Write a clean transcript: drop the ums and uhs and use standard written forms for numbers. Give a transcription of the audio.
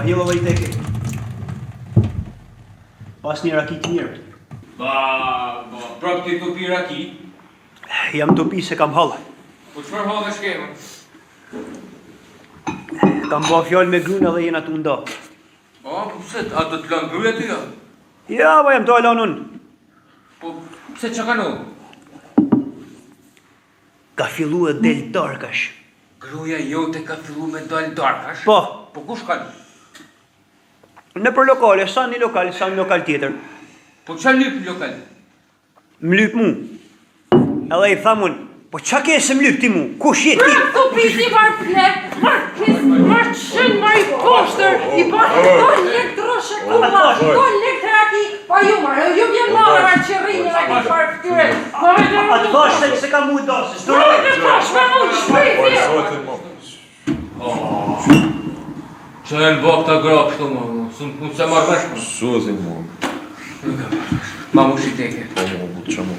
jeva vajteke. Pas një raki të mirë. Prap ti të pi raki? Jam të pi se kam hallë. Po çfarë hallë shkema? Kam bua fjallë me gruna dhe jena të nda. Po pse, a do të lanë gruja ty ja? Ja, po jam të alon unë. Po pse që ka në? Ka fillu e del darkash. Gruja jote ka fillu me dal darkash? Po. Po kush ka? Në për lokale, sa një lokal, sa një lokal tjetër. Po qa lyp lokal? Më lyp mu. Edhe i thamun, po qa ke se më lyp ti mu? Kush je ti? Të pisi marë plek, marë kis, marë qën, marë i poshtër, i bërë do lek droshe kulla, do lek raki, pa ju marë, ju bjen marë që rinjë e ki farë ftyre. A të thash se ka mu dasës, do Në të thash me mund shpejtje. Që e në bok të grab shtu më, s'u se marrë vesh më. Suzin mu. Ma mu shiteke. Po mu, bu të që mu.